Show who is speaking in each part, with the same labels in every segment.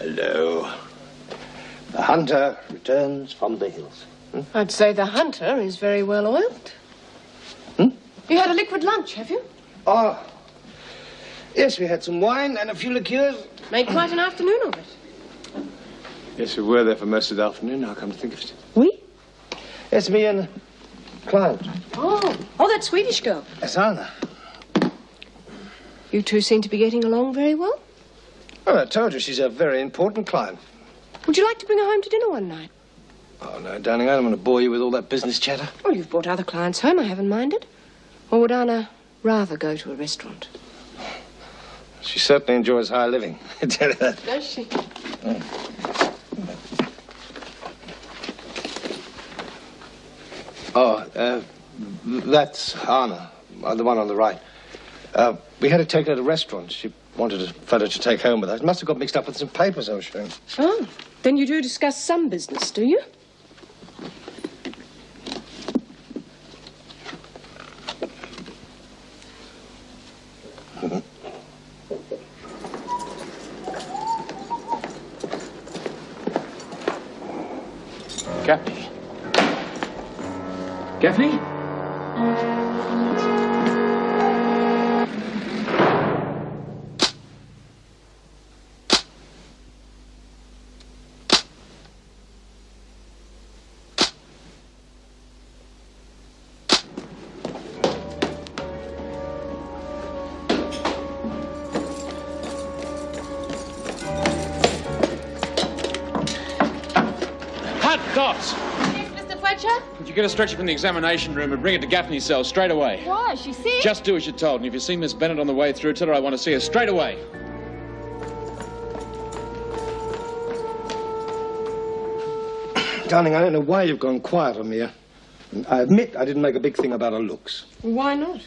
Speaker 1: Hello. The hunter returns from the hills.
Speaker 2: I'd say the hunter is very well oiled. You had a liquid lunch, have you?
Speaker 1: Oh, yes, we had some wine and a few liqueurs.
Speaker 2: Made quite an afternoon of it.
Speaker 1: Yes, we were there for most of the afternoon, now come to think of it.
Speaker 2: We?
Speaker 1: Yes, me and a client.
Speaker 2: Oh, that Swedish girl.
Speaker 1: Yes, Anna.
Speaker 2: You two seem to be getting along very well.
Speaker 1: Oh, I told you, she's a very important client.
Speaker 2: Would you like to bring her home to dinner one night?
Speaker 1: Oh, no, darling, I don't want to bore you with all that business chatter.
Speaker 2: Well, you've brought other clients home, I haven't minded. Or would Anna rather go to a restaurant?
Speaker 1: She certainly enjoys high living, I tell you that.
Speaker 2: Does she?
Speaker 1: That's Anna, the one on the right. We had to take her to a restaurant. She wanted a fellow to take home with her. It must have got mixed up with some papers I was showing.
Speaker 2: Oh, then you do discuss some business, do you?
Speaker 3: Gaffney? Gaffney?
Speaker 4: Could you get a stretcher from the examination room and bring it to Gaffney's cell straight away?
Speaker 5: Why? Is she sick?
Speaker 4: Just do as you're told, and if you see Miss Bennett on the way through, tell her I want to see her straight away.
Speaker 1: Darling, I don't know why you've gone quiet on me. I admit I didn't make a big thing about her looks.
Speaker 2: Why not?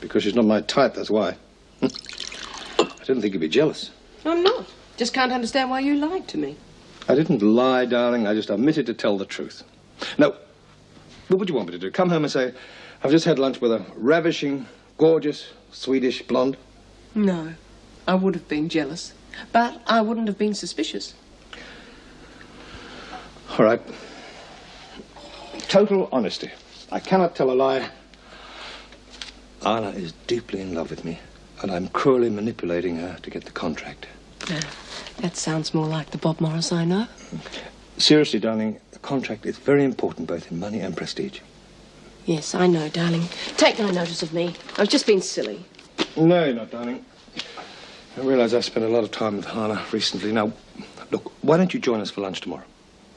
Speaker 1: Because she's not my type, that's why. I didn't think you'd be jealous.
Speaker 2: I'm not. Just can't understand why you lied to me.
Speaker 1: I didn't lie, darling. I just omitted to tell the truth. Now, what would you want me to do? Come home and say, I've just had lunch with a ravishing, gorgeous, Swedish blonde?
Speaker 2: No, I would have been jealous, but I wouldn't have been suspicious.
Speaker 1: All right. Total honesty. I cannot tell a lie. Anna is deeply in love with me, and I'm cruelly manipulating her to get the contract.
Speaker 2: That sounds more like the Bob Morris I know.
Speaker 1: Seriously, darling, the contract is very important, both in money and prestige.
Speaker 2: Yes, I know, darling. Take no notice of me. I've just been silly.
Speaker 1: No, you're not, darling. I realise I've spent a lot of time with Anna recently. Now, look, why don't you join us for lunch tomorrow?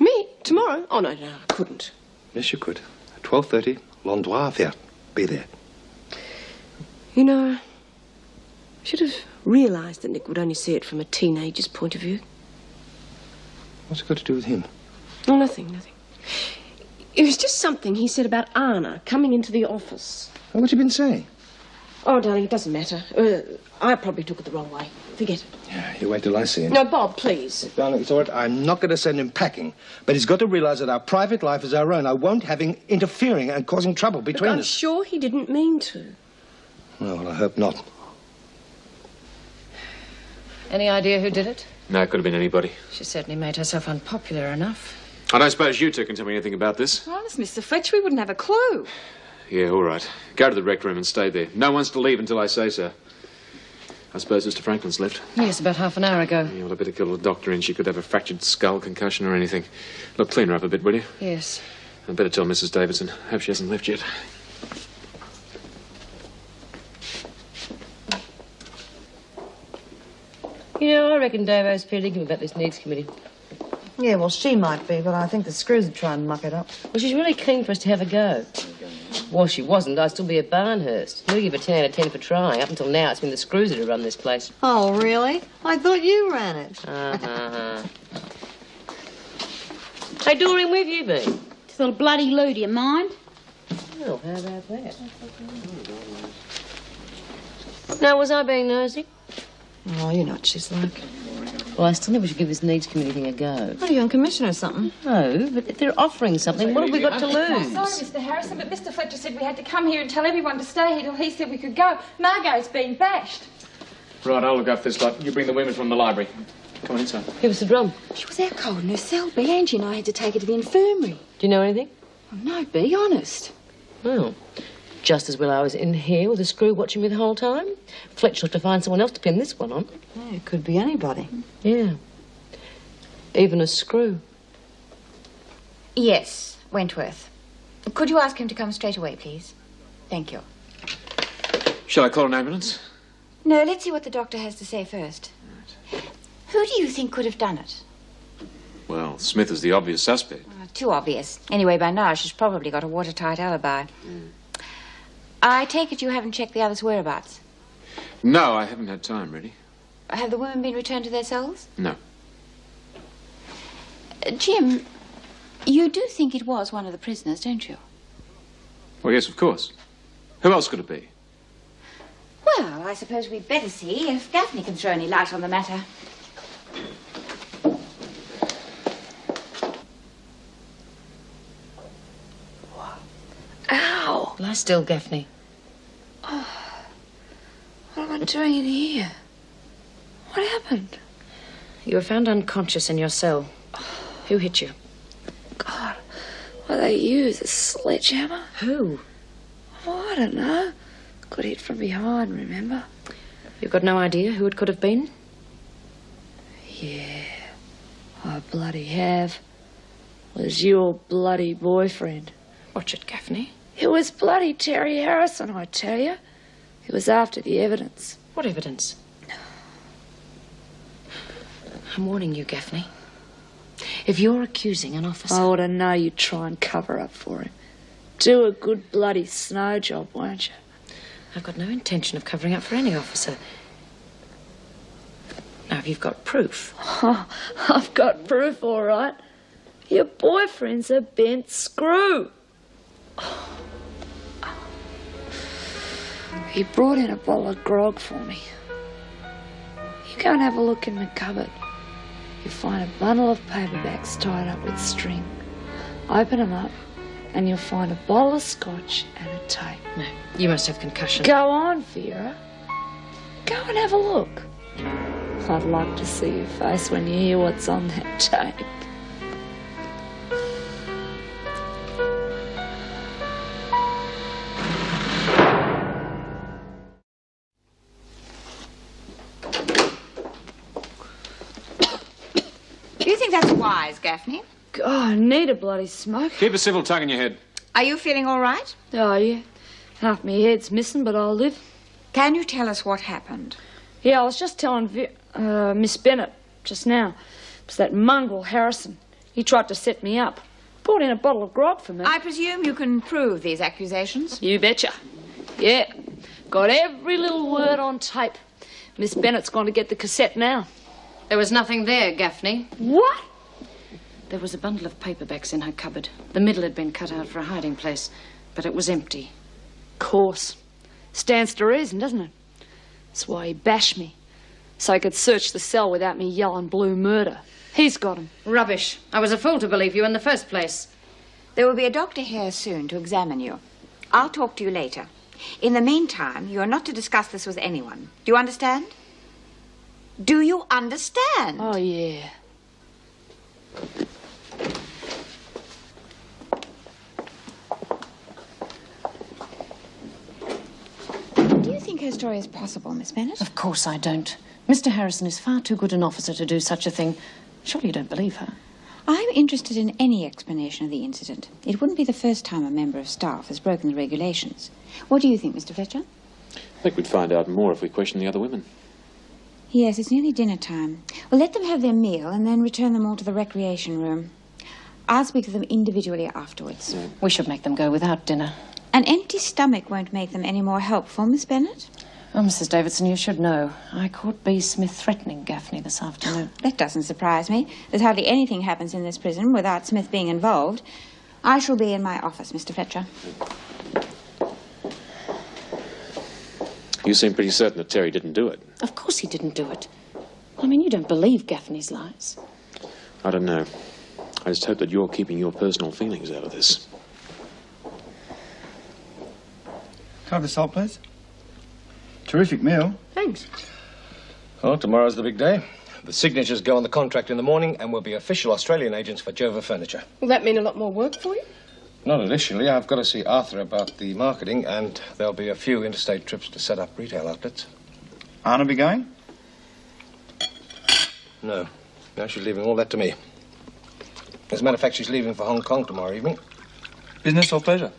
Speaker 2: Me? Tomorrow? Oh, no, I couldn't.
Speaker 1: Yes, you could. At 12:30, L'Endroit Vert. Be there.
Speaker 2: You know, I should have realised that Nick would only see it from a teenager's point of view.
Speaker 1: What's it got to do with him?
Speaker 2: Oh, nothing. It was just something he said about Anna coming into the office.
Speaker 1: What's he been saying?
Speaker 2: Oh, darling, it doesn't matter. I probably took it the wrong way. Forget it.
Speaker 1: Yeah, you wait till I see him.
Speaker 2: No, Bob, please.
Speaker 1: Darling, it's all right. I'm not going to send him packing. But he's got to realise that our private life is our own. I won't have him interfering and causing trouble between us.
Speaker 2: I'm sure he didn't mean to.
Speaker 1: Oh, well, I hope not.
Speaker 6: Any idea who did it?
Speaker 4: No, it could have been anybody.
Speaker 6: She certainly made herself unpopular enough.
Speaker 4: I don't suppose you two can tell me anything about this.
Speaker 5: Honest, Mr. Fletcher, we wouldn't have a clue.
Speaker 4: Yeah, all right. Go to the rec room and stay there. No one's to leave until I say so. I suppose Mr. Franklin's left.
Speaker 6: Yes, about half an hour ago.
Speaker 4: Yeah, well, I better get a doctor in. She could have a fractured skull, concussion or anything. Look, clean her up a bit, will you?
Speaker 6: Yes.
Speaker 4: I'd better tell Mrs. Davidson. Hope she hasn't left yet.
Speaker 6: You know, I reckon Davo's fairly good about this needs committee.
Speaker 7: Yeah, well, she might be, but I think the screws would try and muck it up.
Speaker 6: Well, she's really keen for us to have a go. Well, she wasn't. I'd still be at Barnhurst. We'll give her 10 out of 10 for trying. Up until now, it's been the screws that have run this place.
Speaker 7: Oh, really? I thought you ran it.
Speaker 6: Hey, Doreen, where have you been?
Speaker 5: Just a little bloody loo, do you mind?
Speaker 6: Oh, how about that? Now, was I being nosy?
Speaker 7: Oh, you know what she's like.
Speaker 6: Well, I still think we should give this needs committee thing a go.
Speaker 7: What, are you on commission or something?
Speaker 6: No, but if they're offering something, what have we got to lose?
Speaker 5: Sorry, Mr. Harrison, but Mr. Fletcher said we had to come here and tell everyone to stay here till he said we could go. Margot's been bashed.
Speaker 4: Right, I'll look after this lot. You bring the women from the library. Come on inside.
Speaker 6: Give us a drum.
Speaker 5: She was out cold in her cell, B. Angie and I had to take her to the infirmary.
Speaker 6: Do you know anything?
Speaker 5: Oh, no, B, honest.
Speaker 6: Well, just as well I was in here with a screw watching me the whole time. Fletcher'll have to find someone else to pin this one on.
Speaker 7: Yeah, it could be anybody.
Speaker 6: Yeah. Even a screw.
Speaker 5: Yes, Wentworth. Could you ask him to come straight away, please? Thank you.
Speaker 4: Shall I call an ambulance?
Speaker 5: No, let's see what the doctor has to say first. Who do you think could have done it?
Speaker 4: Well, Smith is the obvious suspect.
Speaker 5: Too obvious. Anyway, by now she's probably got a watertight alibi. I take it you haven't checked the others' whereabouts.
Speaker 4: No, I haven't had time, really.
Speaker 5: Have the women been returned to their cells?
Speaker 4: No.
Speaker 5: Jim, you do think it was one of the prisoners, don't you?
Speaker 4: Well, yes, of course. Who else could it be?
Speaker 5: Well, I suppose we'd better see if Gaffney can throw any light on the matter.
Speaker 7: Ow!
Speaker 6: Lie still, Gaffney.
Speaker 7: What am I doing in here? What happened?
Speaker 6: You were found unconscious in your cell. Who hit you?
Speaker 7: God, what they use? A sledgehammer?
Speaker 6: Who?
Speaker 7: Oh, I don't know. Got hit from behind, remember?
Speaker 6: You've got no idea who it could have been?
Speaker 7: Yeah, I bloody have. Was your bloody boyfriend.
Speaker 6: Watch it, Gaffney.
Speaker 7: It was bloody Terry Harrison, I tell you. He was after the evidence.
Speaker 6: What evidence? I'm warning you, Gaffney. If you're accusing an officer...
Speaker 7: I ought to know you'd try and cover up for him. Do a good bloody snow job, won't you?
Speaker 6: I've got no intention of covering up for any officer. Now, if you've got proof...
Speaker 7: Oh, I've got proof, all right. Your boyfriend's a bent screw. He brought in a bottle of grog for me. You go and have a look in the cupboard. You'll find a bundle of paperbacks tied up with string. Open them up, and you'll find a bottle of scotch and a tape.
Speaker 6: No, you must have concussion.
Speaker 7: Go on, Vera. Go and have a look. I'd like to see your face when you hear what's on that tape.
Speaker 5: Do you think that's wise, Gaffney?
Speaker 7: God, I need a bloody smoke.
Speaker 4: Keep a civil tongue in your head.
Speaker 5: Are you feeling all right?
Speaker 7: Oh, yeah. Half my head's missing, but I'll live.
Speaker 5: Can you tell us what happened?
Speaker 7: Yeah, I was just telling Miss Bennett just now. It was that mongrel Harrison. He tried to set me up. Brought in a bottle of grog for me.
Speaker 5: I presume you can prove these accusations?
Speaker 7: You betcha. Yeah. Got every little word on tape. Miss Bennett's going to get the cassette now.
Speaker 6: There was nothing there, Gaffney.
Speaker 7: What?
Speaker 6: There was a bundle of paperbacks in her cupboard. The middle had been cut out for a hiding place, but it was empty.
Speaker 7: Course. Stands to reason, doesn't it? That's why he bashed me. So he could search the cell without me yelling blue murder. He's got him.
Speaker 6: Rubbish. I was a fool to believe you in the first place.
Speaker 5: There will be a doctor here soon to examine you. I'll talk to you later. In the meantime, you are not to discuss this with anyone. Do you understand? Do you understand?
Speaker 7: Oh, yeah.
Speaker 5: Do you think her story is possible, Miss Bennett?
Speaker 6: Of course I don't. Mr. Harrison is far too good an officer to do such a thing. Surely you don't believe her?
Speaker 5: I'm interested in any explanation of the incident. It wouldn't be the first time a member of staff has broken the regulations. What do you think, Mr. Fletcher?
Speaker 4: I think we'd find out more if we questioned the other women.
Speaker 5: Yes, it's nearly dinner time. Well, let them have their meal and then return them all to the recreation room. I'll speak to them individually afterwards.
Speaker 6: We should make them go without dinner.
Speaker 5: An empty stomach won't make them any more helpful, Miss Bennett.
Speaker 6: Oh, Mrs. Davidson, you should know. I caught B. Smith threatening Gaffney this afternoon.
Speaker 5: That doesn't surprise me. There's hardly anything happens in this prison without Smith being involved. I shall be in my office, Mr. Fletcher.
Speaker 4: You seem pretty certain that Terry didn't do it.
Speaker 6: Of course he didn't do it. I mean, you don't believe Gaffney's lies.
Speaker 4: I don't know. I just hope that you're keeping your personal feelings out of this.
Speaker 1: Can I have the salt, please? Terrific meal.
Speaker 6: Thanks.
Speaker 1: Well, tomorrow's the big day. The signatures go on the contract in the morning and we'll be official Australian agents for Jova Furniture.
Speaker 2: Will that mean a lot more work for you?
Speaker 1: Not initially. I've got to see Arthur about the marketing, and there'll be a few interstate trips to set up retail outlets.
Speaker 8: Anna be going?
Speaker 1: No. No, she's leaving all that to me. As a matter of fact, she's leaving for Hong Kong tomorrow evening.
Speaker 8: Business or pleasure?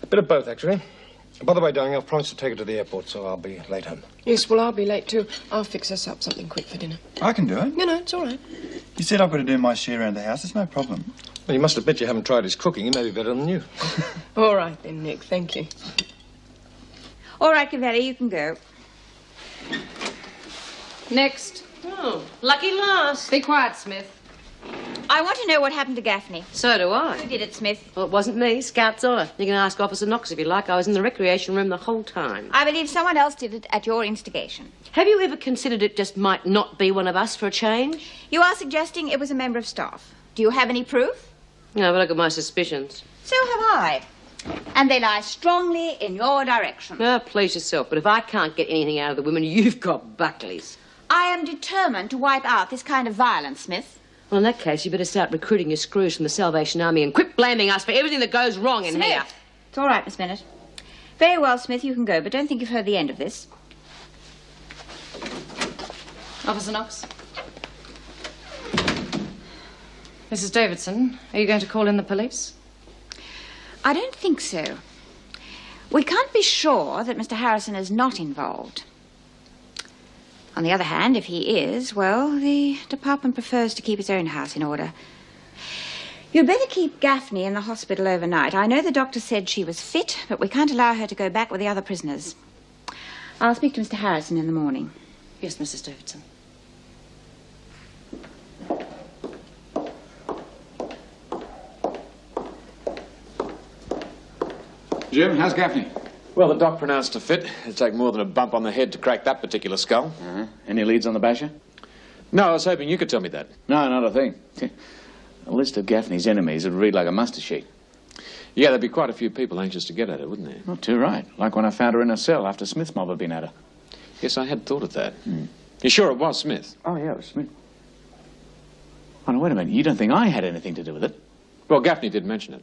Speaker 1: A bit of both, actually. By the way, darling, I've promised to take her to the airport, so I'll be late home.
Speaker 2: Yes, well, I'll be late too. I'll fix us up something quick for dinner.
Speaker 8: I can do it.
Speaker 2: No, it's all right.
Speaker 8: You said I've got to do my share around the house. It's no problem.
Speaker 1: Well, you must admit you haven't tried his cooking. He may be better than you.
Speaker 2: All right then, Nick. Thank you.
Speaker 5: All right, Cavelli, you can go.
Speaker 6: Next.
Speaker 2: Oh, lucky last.
Speaker 6: Be quiet, Smith.
Speaker 5: I want to know what happened to Gaffney.
Speaker 6: So do I.
Speaker 5: Who did it, Smith?
Speaker 6: Well, it wasn't me. Scout's eye. You can ask Officer Knox if you like. I was in the recreation room the whole time.
Speaker 5: I believe someone else did it at your instigation.
Speaker 6: Have you ever considered it just might not be one of us for a change?
Speaker 5: You are suggesting it was a member of staff. Do you have any proof?
Speaker 6: No, but I got my suspicions.
Speaker 5: So have I. And they lie strongly in your direction.
Speaker 6: No, please yourself. But if I can't get anything out of the women, you've got Buckley's.
Speaker 5: I am determined to wipe out this kind of violence, Smith.
Speaker 6: Well, in that case, you better start recruiting your screws from the Salvation Army and quit blaming us for everything that goes wrong in here.
Speaker 5: Smith! It's all right, Miss Bennett. Very well, Smith, you can go, but don't think you've heard the end of this.
Speaker 9: Officer Knox. Mrs. Davidson, are you going to call in the police?
Speaker 5: I don't think so. We can't be sure that Mr. Harrison is not involved. On the other hand, if he is, well, the department prefers to keep its own house in order. You'd better keep Gaffney in the hospital overnight. I know the doctor said she was fit, but we can't allow her to go back with the other prisoners. I'll speak to Mr. Harrison in the morning.
Speaker 9: Yes, Mrs. Davidson.
Speaker 3: Jim, how's Gaffney?
Speaker 4: Well, the doc pronounced her fit. It'd take more than a bump on the head to crack that particular skull.
Speaker 3: Any leads on the basher?
Speaker 4: No, I was hoping you could tell me that.
Speaker 3: No, not a thing. A list of Gaffney's enemies would read like a muster sheet.
Speaker 4: Yeah, there'd be quite a few people anxious to get at her, wouldn't there?
Speaker 3: Not too right. Like when I found her in a cell after Smith's mob had been at her.
Speaker 4: Yes, I had thought of that. You sure it was Smith?
Speaker 3: Oh, yeah, it was Smith. Oh, no, wait a minute. You don't think I had anything to do with it?
Speaker 4: Well, Gaffney did mention it.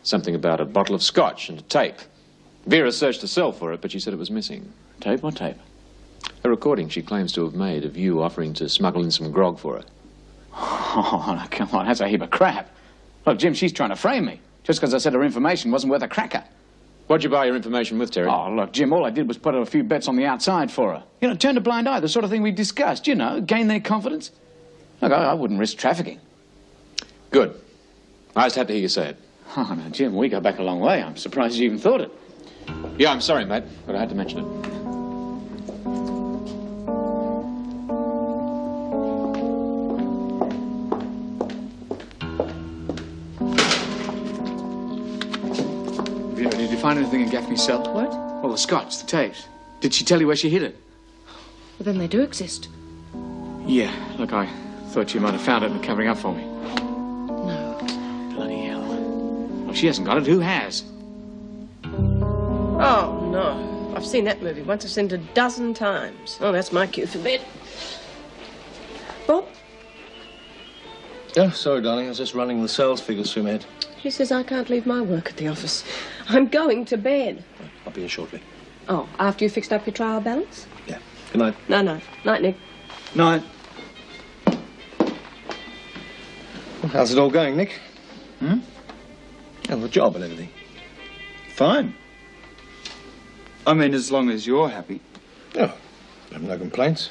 Speaker 4: Something about a bottle of scotch and a tape. Vera searched the cell for it, but she said it was missing.
Speaker 3: Tape? What tape?
Speaker 4: A recording she claims to have made of you offering to smuggle in some grog for her.
Speaker 3: Oh, no, come on. That's a heap of crap. Look, Jim, she's trying to frame me. Just because I said her information wasn't worth a cracker.
Speaker 4: What'd you buy your information with, Terry?
Speaker 3: Oh, look, Jim, all I did was put a few bets on the outside for her. You know, turn a blind eye, the sort of thing we discussed, you know, gain their confidence. Look, I wouldn't risk trafficking.
Speaker 4: Good. I just had to hear you say it.
Speaker 3: Oh, no, Jim, we go back a long way. I'm surprised you even thought it.
Speaker 4: Yeah, I'm sorry, mate, but I had to mention it.
Speaker 10: Vera, did you find anything in Gaffney's cell?
Speaker 2: What?
Speaker 10: Well, the scotch, the tapes. Did she tell you where she hid it?
Speaker 2: Well, then they do exist.
Speaker 10: Yeah, look, I thought you might have found it and covering up for me.
Speaker 2: No.
Speaker 10: Bloody hell. Well, if she hasn't got it, who has?
Speaker 2: Oh, no. I've seen that movie once. I've seen it a dozen times. Oh, that's my cue for bed. Bob?
Speaker 1: Oh, sorry, darling. I was just running the sales figures through my head.
Speaker 2: She says I can't leave my work at the office. I'm going to bed.
Speaker 1: I'll be here shortly.
Speaker 2: Oh, after you fixed up your trial balance?
Speaker 1: Yeah. Good night.
Speaker 2: No. Night, Nick.
Speaker 8: Night.
Speaker 1: Well, how's it all going, Nick?
Speaker 8: Hmm?
Speaker 1: Oh, the job and everything.
Speaker 8: Fine. I mean, as long as you're happy.
Speaker 1: Oh, I have no complaints.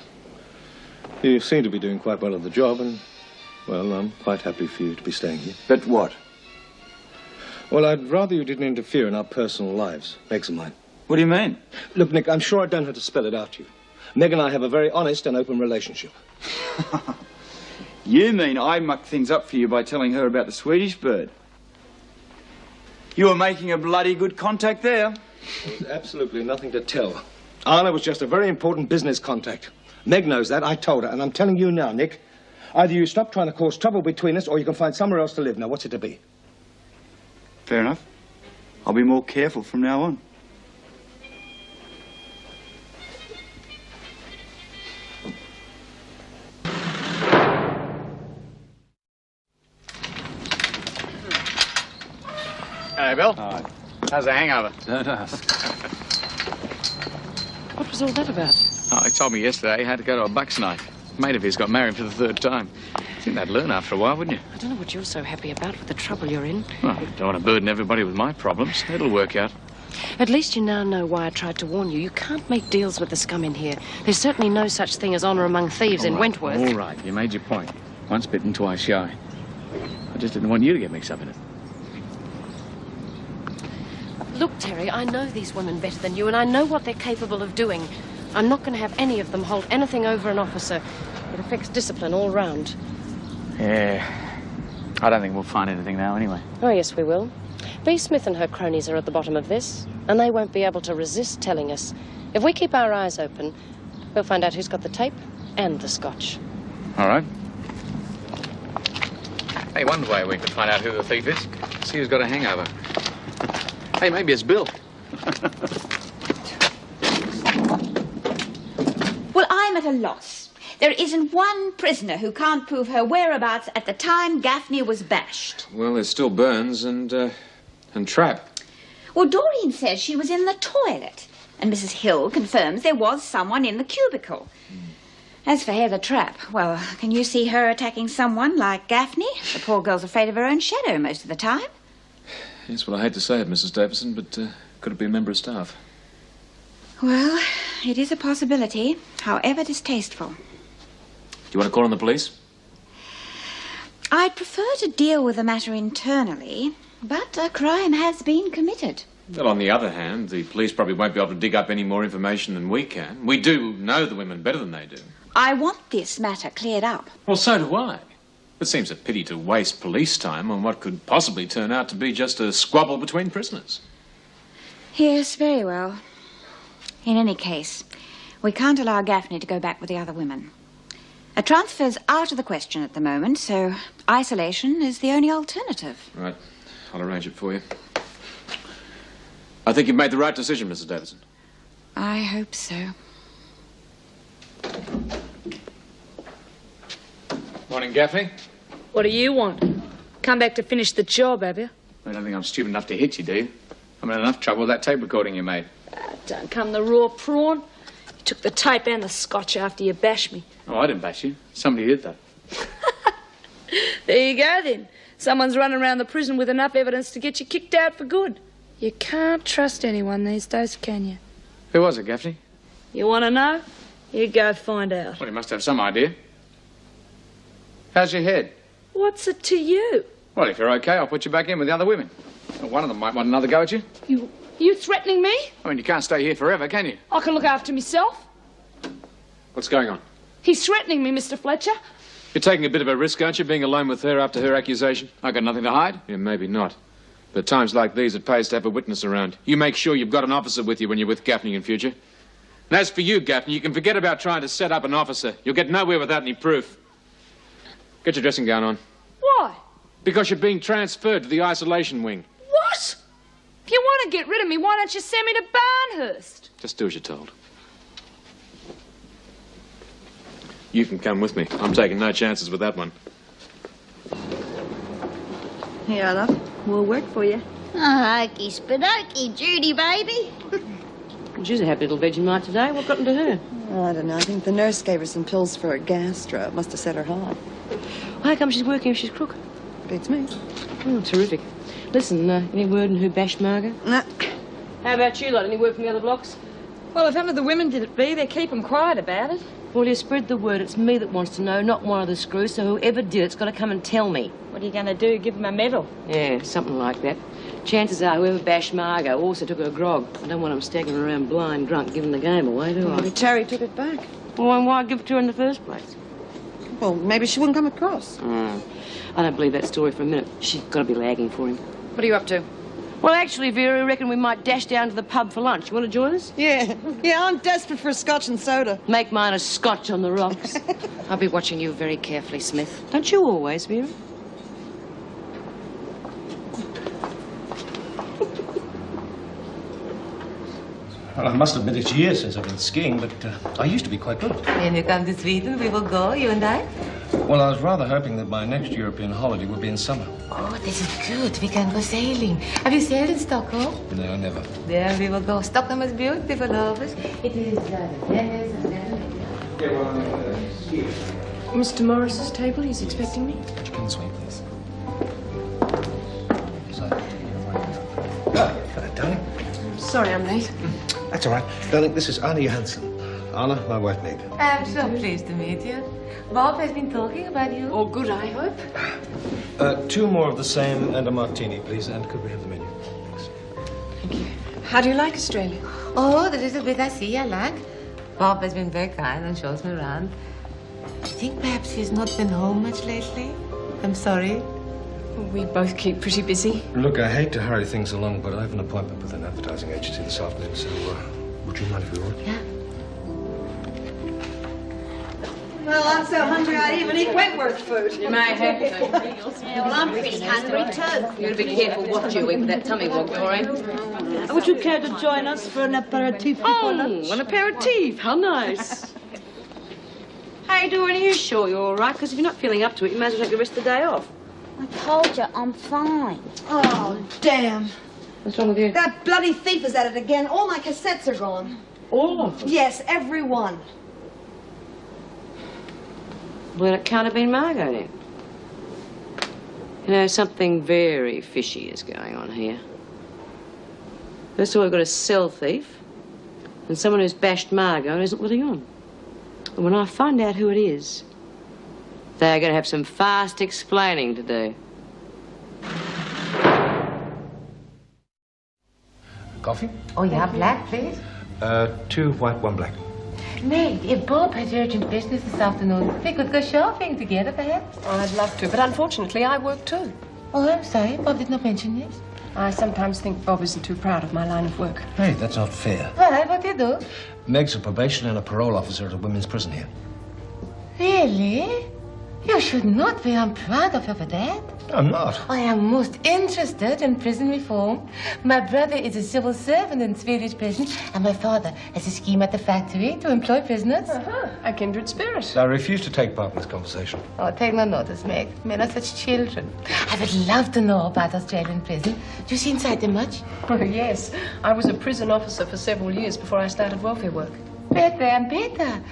Speaker 1: You seem to be doing quite well at the job, and, well, I'm quite happy for you to be staying here.
Speaker 8: But what?
Speaker 1: Well, I'd rather you didn't interfere in our personal lives, Meg's and mine.
Speaker 8: What do you mean?
Speaker 1: Look, Nick, I'm sure I don't have to spell it out to you. Meg and I have a very honest and open relationship.
Speaker 8: You mean I mucked things up for you by telling her about the Swedish bird? You were making a bloody good contact there.
Speaker 1: There's absolutely nothing to tell. Anna was just a very important business contact. Meg knows that. I told her, and I'm telling you now, Nick. Either you stop trying to cause trouble between us, or you can find somewhere else to live. Now, what's it to be?
Speaker 8: Fair enough. I'll be more careful from now on.
Speaker 3: G'day, Bill. How's the hangover?
Speaker 1: Don't ask.
Speaker 2: What was all that about?
Speaker 3: Oh, he told me yesterday he had to go to a buck's night. A mate of his got married for the 3rd time. I think they'd learn after a while, wouldn't you?
Speaker 2: I don't know what you're so happy about with the trouble you're in.
Speaker 3: Well, don't want to burden everybody with my problems. It'll work out.
Speaker 2: At least you now know why I tried to warn you. You can't make deals with the scum in here. There's certainly no such thing as honour among thieves in Wentworth.
Speaker 3: All right, you made your point. Once bitten, twice shy. I just didn't want you to get mixed up in it.
Speaker 2: Look, Terry, I know these women better than you, and I know what they're capable of doing. I'm not going to have any of them hold anything over an officer. It affects discipline all round.
Speaker 3: Yeah. I don't think we'll find anything now anyway.
Speaker 2: Oh, yes, we will. B. Smith and her cronies are at the bottom of this, and they won't be able to resist telling us. If we keep our eyes open, we'll find out who's got the tape and the scotch.
Speaker 3: All right. Hey, one way we could find out who the thief is. See who's got a hangover. Hey, maybe it's Bill.
Speaker 5: Well, I'm at a loss. There isn't one prisoner who can't prove her whereabouts at the time Gaffney was bashed.
Speaker 4: Well, there's still Burns and Trapp.
Speaker 5: Well, Doreen says she was in the toilet, and Mrs. Hill confirms there was someone in the cubicle. As for Heather Trapp, well, can you see her attacking someone like Gaffney? The poor girl's afraid of her own shadow most of the time.
Speaker 4: Yes, well, I hate to say it, Mrs. Davison, but could it be a member of staff?
Speaker 5: Well, it is a possibility, however distasteful.
Speaker 4: Do you want to call on the police?
Speaker 5: I'd prefer to deal with the matter internally, but a crime has been committed.
Speaker 4: Well, on the other hand, the police probably won't be able to dig up any more information than we can. We do know the women better than they do.
Speaker 5: I want this matter cleared up.
Speaker 4: Well, so do I. It seems a pity to waste police time on what could possibly turn out to be just a squabble between prisoners.
Speaker 5: Yes, very well. In any case, we can't allow Gaffney to go back with the other women. A transfer's out of the question at the moment, so isolation is the only alternative.
Speaker 4: Right. I'll arrange it for you. I think you've made the right decision, Mrs. Davison.
Speaker 5: I hope so.
Speaker 3: Morning, Gaffney.
Speaker 11: What do you want? Come back to finish the job, have you?
Speaker 3: I don't think I'm stupid enough to hit you, do you? I'm in enough trouble with that tape recording you made.
Speaker 11: Don't come the raw prawn. You took the tape and the scotch after you bashed me.
Speaker 3: Oh, I didn't bash you. Somebody did that.
Speaker 11: There you go, then. Someone's running around the prison with enough evidence to get you kicked out for good. You can't trust anyone these days, can you?
Speaker 3: Who was it, Gaffney?
Speaker 11: You want to know? You go find out.
Speaker 3: Well, you must have some idea. How's your head?
Speaker 11: What's it to you?
Speaker 3: Well, if you're okay, I'll put you back in with the other women. Well, one of them might want another go at you.
Speaker 11: You threatening me?
Speaker 3: I mean, you can't stay here forever, can you?
Speaker 11: I can look after myself.
Speaker 4: What's going on?
Speaker 11: He's threatening me, Mr. Fletcher.
Speaker 4: You're taking a bit of a risk, aren't you, being alone with her after her accusation?
Speaker 3: I got nothing to hide.
Speaker 4: Yeah, maybe not. But at times like these, it pays to have a witness around. You make sure you've got an officer with you when you're with Gaffney in future. And as for you, Gaffney, you can forget about trying to set up an officer. You'll get nowhere without any proof. Get your dressing gown on.
Speaker 11: Why?
Speaker 4: Because you're being transferred to the isolation wing.
Speaker 11: What? If you want to get rid of me, why don't you send me to Barnhurst?
Speaker 4: Just do as you're told. You can come with me. I'm taking no chances with that one.
Speaker 12: Here, love. More work for you.
Speaker 13: Okey spooky, Judy, baby.
Speaker 6: She's a happy little Vegemite today. What got into her?
Speaker 12: Oh, I don't know. I think the nurse gave her some pills for a gastro. It must have set her high.
Speaker 6: How come she's working if she's crook?
Speaker 12: Beats me.
Speaker 6: Oh, terrific. Listen, any word on who bashed Margot?
Speaker 12: Nah.
Speaker 6: How about you lot? Any word from the other blocks?
Speaker 9: Well, if none of the women did it be, they keep them quiet about it.
Speaker 6: Well, you spread the word. It's me that wants to know, not one of the screws, so whoever did it's got to come and tell me.
Speaker 9: What are you going to do, give them a medal?
Speaker 6: Yeah, something like that. Chances are whoever bashed Margot also took her grog. I don't want them staggering around blind drunk giving the game away, do I?
Speaker 12: Maybe Terry took it back.
Speaker 6: Well, then why give it to her in the first place?
Speaker 12: Well, maybe she wouldn't come across.
Speaker 6: I don't believe that story for a minute. She's got to be lagging for him.
Speaker 9: What are you up to?
Speaker 6: Well, actually, Vera, I reckon we might dash down to the pub for lunch. You want to join us?
Speaker 12: Yeah, I'm desperate for a scotch and soda.
Speaker 6: Make mine a scotch on the rocks.
Speaker 9: I'll be watching you very carefully, Smith.
Speaker 6: Don't you always, Vera?
Speaker 1: Well, I must admit it's years since I've been skiing, but I used to be quite good.
Speaker 14: When you come to Sweden, we will go, you and I.
Speaker 1: Well, I was rather hoping that my next European holiday would be in summer.
Speaker 14: Oh, this is good. We can go sailing. Have you sailed in Stockholm?
Speaker 1: No, never.
Speaker 14: There we will go. Stockholm is beautiful, Elvis. It is
Speaker 2: Mr. Morris's table, he's expecting me.
Speaker 1: Would you come this way, please? Hello, darling.
Speaker 2: Sorry I'm late.
Speaker 1: That's all right. Darling, this is Anna Johansson. Anna, my wife, Meg.
Speaker 14: I'm so pleased to meet you. Bob has been talking about you.
Speaker 2: All good, I hope.
Speaker 1: 2 more of the same and a martini, please. And could we have the menu? Thanks.
Speaker 2: Thank you. How do you like Australia?
Speaker 14: Oh, the little bit I see, I like. Bob has been very kind and shows me around. I think perhaps he's not been home much lately. I'm sorry.
Speaker 2: We both keep pretty busy.
Speaker 1: Look, I hate to hurry things along, but I have an appointment with an advertising agency this afternoon, so would you mind if we would?
Speaker 14: Yeah.
Speaker 12: Well, I'm so hungry I'd even eat Wentworth food.
Speaker 6: You may have to.
Speaker 13: Yeah, well, I'm pretty hungry too.
Speaker 6: You gotta be careful what you eat with that tummy walk, Doreen.
Speaker 12: Would you care to join us for an aperitif before lunch?
Speaker 6: An aperitif. How nice. Hey, Doreen, are you sure you're all right? Because if you're not feeling up to it, you might as well take the rest of the day off.
Speaker 13: I told you, I'm fine.
Speaker 12: Oh, damn.
Speaker 6: What's wrong with you?
Speaker 12: That bloody thief is at it again. All my cassettes are gone.
Speaker 6: All of them?
Speaker 12: Yes, every one.
Speaker 6: Well, it can't have been Margot then. You know, something very fishy is going on here. First of all, we've got a cell thief and someone who's bashed Margot and isn't letting on. And when I find out who it is, they're going to have some fast explaining to do.
Speaker 1: Coffee?
Speaker 14: Oh, yeah, black, please.
Speaker 1: 2 white, 1 black.
Speaker 14: Meg, if Bob has urgent business this afternoon, we could go shopping together, perhaps.
Speaker 2: I'd love to, but unfortunately I work too.
Speaker 14: Oh, I'm sorry. Bob did not mention this.
Speaker 2: I sometimes think Bob isn't too proud of my line of work.
Speaker 1: Hey, that's not fair.
Speaker 14: Well, what do you do?
Speaker 1: Meg's a probation and a parole officer at a women's prison here.
Speaker 14: Really? You should not be unproud of her for that.
Speaker 1: I'm not.
Speaker 14: I am most interested in prison reform. My brother is a civil servant in Swedish prison, and my father has a scheme at the factory to employ prisoners.
Speaker 2: A kindred spirit.
Speaker 1: I refuse to take part in this conversation.
Speaker 14: Oh, take no notice, Meg. Men are such children. I would love to know about Australian prison. Do you see inside them much?
Speaker 2: Oh, yes. I was a prison officer for several years before I started welfare work.
Speaker 14: Better and better.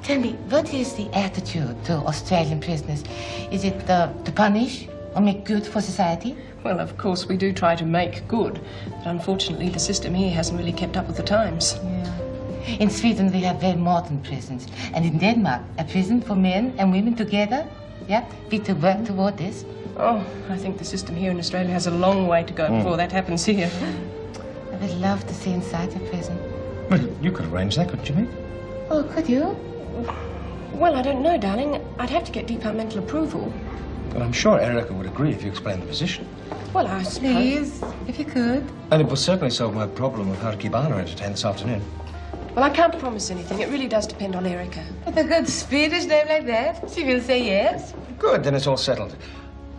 Speaker 14: Tell me, what is the attitude to Australian prisoners? Is it to punish or make good for society?
Speaker 2: Well, of course, we do try to make good, but unfortunately the system here hasn't really kept up with the times.
Speaker 14: Yeah. In Sweden, we have very modern prisons. And in Denmark, a prison for men and women together. Yeah, we to work toward this.
Speaker 2: Oh, I think the system here in Australia has a long way to go before that happens here.
Speaker 14: I would love to see inside a prison.
Speaker 1: Well, you could arrange that, couldn't you, Meg?
Speaker 14: Oh, could you?
Speaker 2: Well, I don't know, darling. I'd have to get departmental approval.
Speaker 1: But I'm sure Erica would agree if you explained the position.
Speaker 2: Well, I suppose.
Speaker 14: Please, if you could.
Speaker 1: And it will certainly solve my problem of how to keep Anna entertained this afternoon.
Speaker 2: Well, I can't promise anything. It really does depend on Erica.
Speaker 14: With a good Swedish name like that, she will say yes.
Speaker 1: Good, then it's all settled.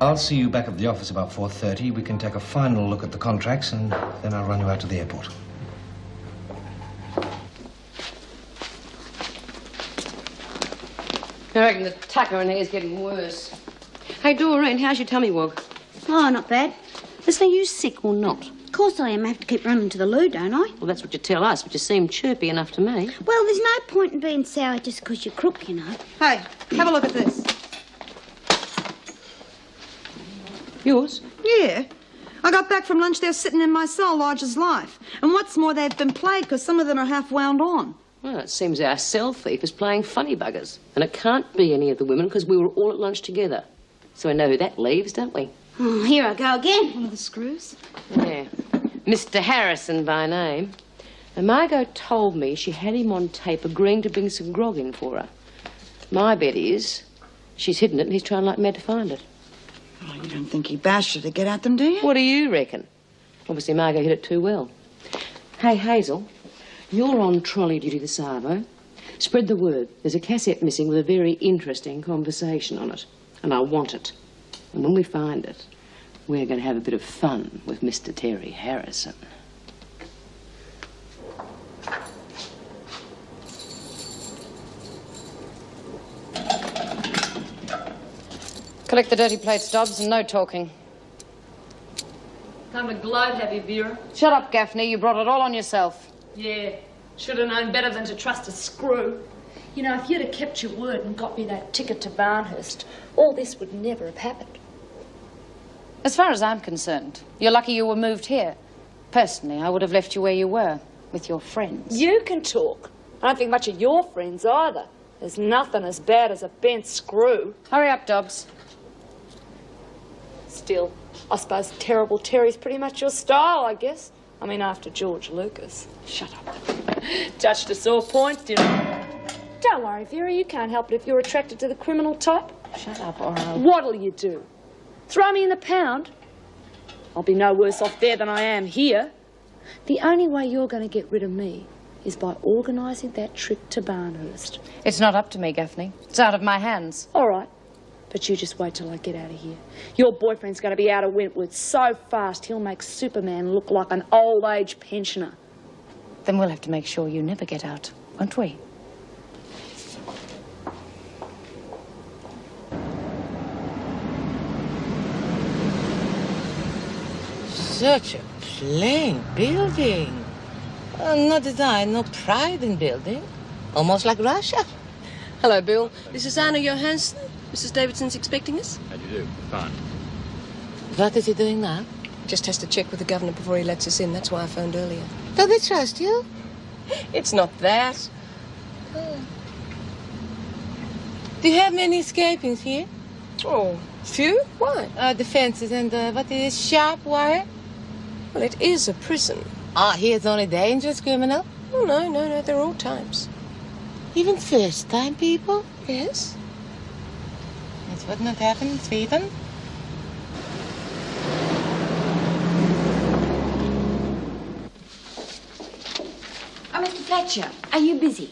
Speaker 1: I'll see you back at the office about 4:30. We can take a final look at the contracts, and then I'll run you out to the airport.
Speaker 6: I reckon the tucker in here is getting worse. Hey, Doreen, how's your tummy wog?
Speaker 13: Oh, not bad. Listen, are you sick or not? Of course I am. I have to keep running to the loo, don't I?
Speaker 6: Well, that's what you tell us, but you seem chirpy enough to me.
Speaker 13: Well, there's no point in being sour just because you're crook, you know.
Speaker 12: Hey, have a look at this.
Speaker 6: Yours?
Speaker 12: Yeah. I got back from lunch, they're sitting in my cell, large as life. And what's more, they've been played because some of them are half wound on.
Speaker 6: Well, it seems our cell thief is playing funny buggers. And it can't be any of the women because we were all at lunch together. So we know who that leaves, don't we?
Speaker 13: Oh, here I go again. One of the screws.
Speaker 6: Yeah. Mr. Harrison by name. And Margot told me she had him on tape agreeing to bring some grog in for her. My bet is she's hidden it and he's trying like mad to find it.
Speaker 12: Oh, you don't think he bashed her to get at them, do you?
Speaker 6: What do you reckon? Obviously, Margot hit it too well. Hey, Hazel, you're on trolley duty this arvo. Spread the word. There's a cassette missing with a very interesting conversation on it. And I want it. And when we find it, we're going to have a bit of fun with Mr. Terry Harrison.
Speaker 9: Collect the dirty plates, Dobbs, and no talking.
Speaker 11: Time to gloat, have you, Vera?
Speaker 9: Shut up, Gaffney. You brought it all on yourself.
Speaker 11: Yeah. Should have known better than to trust a screw. You know, if you'd have kept your word and got me that ticket to Barnhurst, all this would never have happened.
Speaker 9: As far as I'm concerned, you're lucky you were moved here. Personally, I would have left you where you were, with your friends.
Speaker 11: You can talk. I don't think much of your friends either. There's nothing as bad as a bent screw.
Speaker 9: Hurry up, Dobbs.
Speaker 11: Still, I suppose Terrible Terry's pretty much your style, I guess. I mean, after George Lucas.
Speaker 9: Shut up.
Speaker 11: Touched a sore point, didn't I? Don't worry, Vera, you can't help it if you're attracted to the criminal type.
Speaker 9: Shut up, or I'll...
Speaker 11: What'll you do? Throw me in the pound? I'll be no worse off there than I am here. The only way you're going to get rid of me is by organising that trip to Barnhurst.
Speaker 9: It's not up to me, Gaffney. It's out of my hands.
Speaker 11: All right. But you just wait till I get out of here. Your boyfriend's going to be out of Wentworth so fast he'll make Superman look like an old-age pensioner.
Speaker 9: Then we'll have to make sure you never get out, won't we?
Speaker 14: Such a plain building. No design, no pride in building. Almost like Russia.
Speaker 15: Hello, Bill. This is Anna Johansson. Mrs. Davidson's expecting us.
Speaker 10: How do you do? Fine.
Speaker 14: What is he doing now?
Speaker 15: Just has to check with the governor before he lets us in. That's why I phoned earlier.
Speaker 14: Do they trust you?
Speaker 15: It's not that.
Speaker 14: Do you have many escapings here?
Speaker 15: Oh, few? Why?
Speaker 14: The fences and what is sharp wire?
Speaker 15: Well, it is a prison.
Speaker 14: He is only dangerous criminal?
Speaker 15: Oh, no. They're all types.
Speaker 14: Even first-time people?
Speaker 15: Yes.
Speaker 14: That would not happen in Sweden.
Speaker 5: Oh, Mr. Fletcher, are you busy?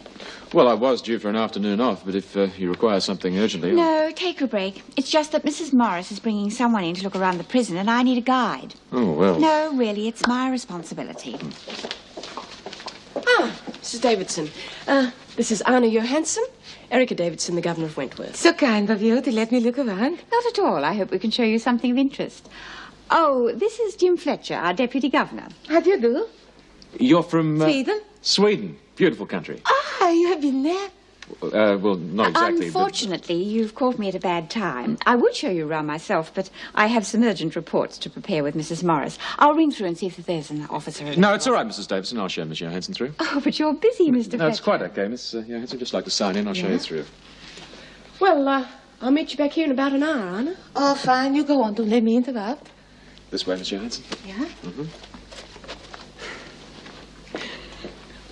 Speaker 4: Well, I was due for an afternoon off, but if you require something urgently...
Speaker 5: No, take a break. It's just that Mrs. Morris is bringing someone in to look around the prison, and I need a guide.
Speaker 4: Oh, well...
Speaker 5: No, really, it's my responsibility.
Speaker 15: Ah, Mrs. Davidson. This is Anna Johansson. Erica Davidson, the governor of Wentworth.
Speaker 14: So kind of you to let me look around.
Speaker 5: Not at all. I hope we can show you something of interest. Oh, this is Jim Fletcher, our deputy governor.
Speaker 14: How do you do?
Speaker 4: You're from...
Speaker 14: Sweden?
Speaker 4: Sweden. Beautiful country.
Speaker 14: Ah, you have been there?
Speaker 4: Well, not exactly,
Speaker 5: Unfortunately, you've caught me at a bad time. I would show you around myself, but I have some urgent reports to prepare with Mrs. Morris. I'll ring through and see if there's an officer.
Speaker 4: No, it's all right, Mrs. Davidson. I'll show Miss Johansson through.
Speaker 5: Oh, but you're busy, Mr.
Speaker 4: No, it's
Speaker 5: Fletcher.
Speaker 4: quite okay, Miss Johansson. Just like to sign in. I'll show you through.
Speaker 15: Well, I'll meet you back here in about an hour, Anna.
Speaker 14: Oh, fine. You go on. Don't let me interrupt.
Speaker 4: This way, Miss Johansson.
Speaker 14: Yeah?
Speaker 4: Mm-hmm.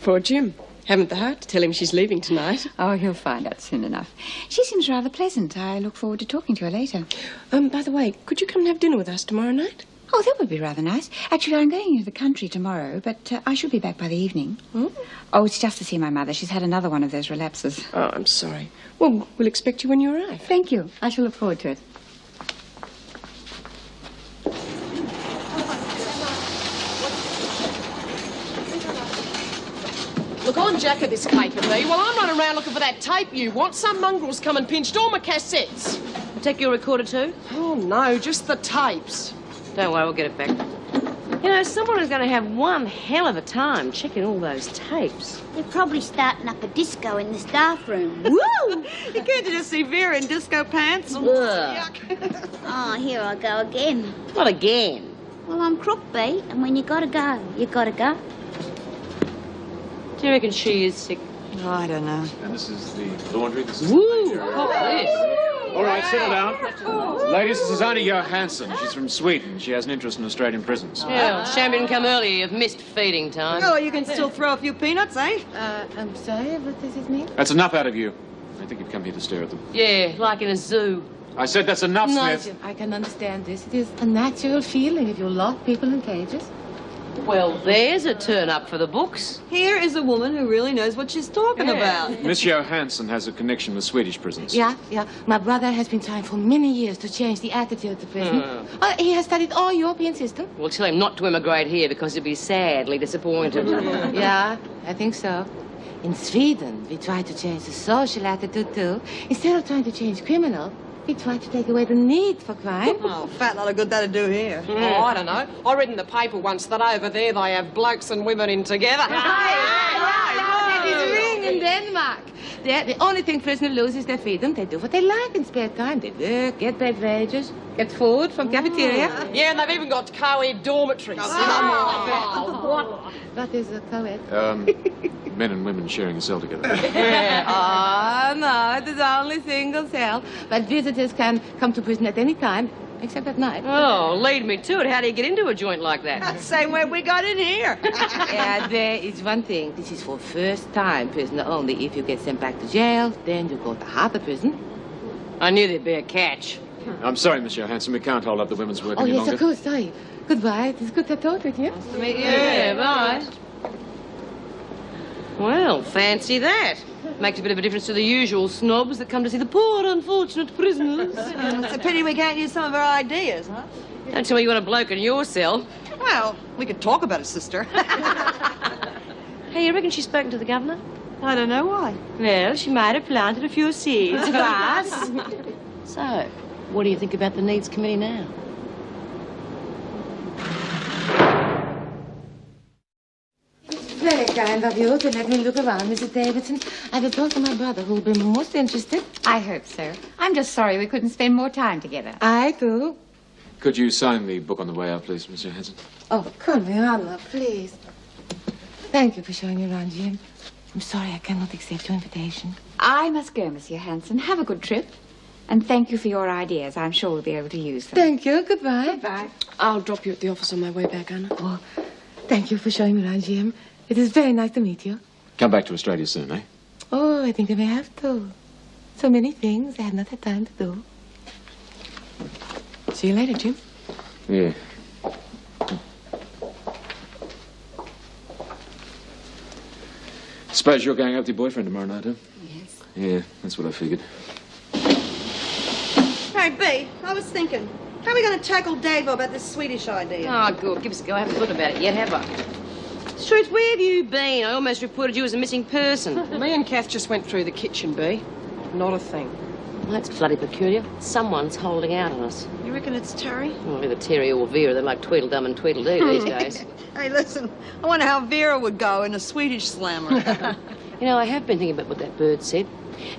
Speaker 15: Poor Jim. Haven't the heart to tell him she's leaving tonight.
Speaker 5: Oh, he'll find out soon enough. She seems rather pleasant. I look forward to talking to her later.
Speaker 15: By the way, could you come and have dinner with us tomorrow night?
Speaker 5: Oh, that would be rather nice. Actually, I'm going into the country tomorrow, but I should be back by the evening. Oh, it's just to see my mother. She's had another one of those relapses.
Speaker 15: Oh, I'm sorry. Well, we'll expect you when you arrive.
Speaker 5: Thank you. I shall look forward to it.
Speaker 16: Look, I'm Jack of this caper, me. Well, I'm running around looking for that tape you want. Some mongrel's come and pinched all my cassettes.
Speaker 6: Take your recorder too?
Speaker 16: Oh, no, just the tapes.
Speaker 6: Don't worry, we'll get it back. You know, someone is going to have one hell of a time checking all those tapes.
Speaker 13: They're probably starting up a disco in the staff room.
Speaker 12: Woo! You can't just see Vera in disco pants.
Speaker 13: Oh, here I go again.
Speaker 6: What again?
Speaker 13: Well, I'm Crook B, and when you gotta go, you gotta go.
Speaker 6: Do you reckon she is sick?
Speaker 12: Oh, I don't know.
Speaker 4: And this is the laundry. This is
Speaker 6: Woo!
Speaker 4: the
Speaker 6: Pop this.
Speaker 4: All right, settle down. Ladies, this is Anna Johansson. She's from Sweden. She has an interest in Australian prisons.
Speaker 6: Yeah, shame you didn't come earlier. You've missed feeding time.
Speaker 12: Oh, you can still throw a few peanuts, eh?
Speaker 14: I'm sorry, what does it mean?
Speaker 4: That's enough out of you. I think you've come here to stare at them.
Speaker 6: Yeah, like in a zoo.
Speaker 4: I said that's enough,
Speaker 14: No,
Speaker 4: Smith.
Speaker 14: Jim, I can understand this. It is a natural feeling if you lock people in cages.
Speaker 6: Well, there's a turn-up for the books.
Speaker 12: Here is a woman who really knows what she's talking about.
Speaker 4: Miss Johansson has a connection with Swedish prisons.
Speaker 14: Yeah. My brother has been trying for many years to change the attitude to prison. He has studied all European system.
Speaker 6: We'll tell him not to immigrate here because he'll be sadly disappointed.
Speaker 14: Yeah, I think so. In Sweden, we try to change the social attitude too. Instead of trying to change criminal, We tried to take away the need for crime.
Speaker 12: Oh, fat lot of good that'd do here.
Speaker 16: Oh, I don't know. I read in the paper once that over there they have blokes and women in together.
Speaker 14: That is ring in Denmark. The only thing prisoners lose is their freedom. They do what they like in spare time. They work, get beverages, get food from cafeteria.
Speaker 16: Yeah, and they've even got co-ed dormitories.
Speaker 14: What is a co-ed?
Speaker 4: Men and women sharing a cell together.
Speaker 14: Oh, no, it is only single cell. But visitors can come to prison at any time, except at night.
Speaker 6: Oh, lead me to it. How do you get into a joint like that?
Speaker 12: Same way we got in here.
Speaker 14: Yeah, there is one thing. This is for first-time prisoner only. If you get sent back to jail, then you go to harder prison.
Speaker 6: I knew there'd be a catch.
Speaker 4: I'm sorry, Miss Johansson. We can't hold up the women's work
Speaker 14: Oh,
Speaker 4: any
Speaker 14: yes,
Speaker 4: longer.
Speaker 14: of course. Sorry. Goodbye. It is good to talk with you.
Speaker 6: Nice to meet you. Yeah, bye. Well, fancy that. Makes a bit of a difference to the usual snobs that come to see the poor, unfortunate prisoners.
Speaker 12: It's a pity we can't use some of our ideas, huh?
Speaker 6: Don't tell me you want a bloke in your cell.
Speaker 12: Well, we could talk about it, sister.
Speaker 6: Hey, you reckon she's spoken to the governor?
Speaker 12: I don't know why.
Speaker 6: Well, she might have planted a few seeds of us. So, what do you think about the Needs Committee now?
Speaker 14: Very kind of you to let me look around, Mrs. Davidson. I will talk to my brother, who will be most interested.
Speaker 5: I hope so. I'm just sorry we couldn't spend more time together.
Speaker 14: I do.
Speaker 4: Could you sign the book on the way out, please, Miss Johansson?
Speaker 14: Oh, come here, Anna, please. Thank you for showing me around, Jim. I'm sorry I cannot accept your invitation.
Speaker 5: I must go, Monsieur Hanson. Have a good trip. And thank you for your ideas. I'm sure we'll be able to use them.
Speaker 14: Thank you. Goodbye.
Speaker 5: Goodbye.
Speaker 15: I'll drop you at the office on my way back, Anna.
Speaker 14: Oh, thank you for showing me around, Jim. It is very nice to meet you.
Speaker 4: Come back to Australia soon, eh?
Speaker 14: Oh, I think I may have to. So many things I have not had time to do.
Speaker 15: See you later, Jim.
Speaker 4: Yeah. Suppose you're going out with your boyfriend tomorrow night, huh?
Speaker 14: Yes.
Speaker 4: Yeah, that's what I figured.
Speaker 12: Hey, B, I was thinking, how are we going to tackle Dave about this Swedish idea?
Speaker 6: Oh, good. Give us a go. I haven't thought about it yet, have I? Struth, where have you been? I almost reported you as a missing person.
Speaker 16: Me and Kath just went through the kitchen, B. Not a thing.
Speaker 6: Well, that's bloody peculiar. Someone's holding out on us.
Speaker 12: You reckon it's Terry?
Speaker 6: Well, either Terry or Vera. They're like Tweedledum and Tweedledee these days.
Speaker 12: Hey, listen, I wonder how Vera would go in a Swedish slammer.
Speaker 6: You know, I have been thinking about what that bird said.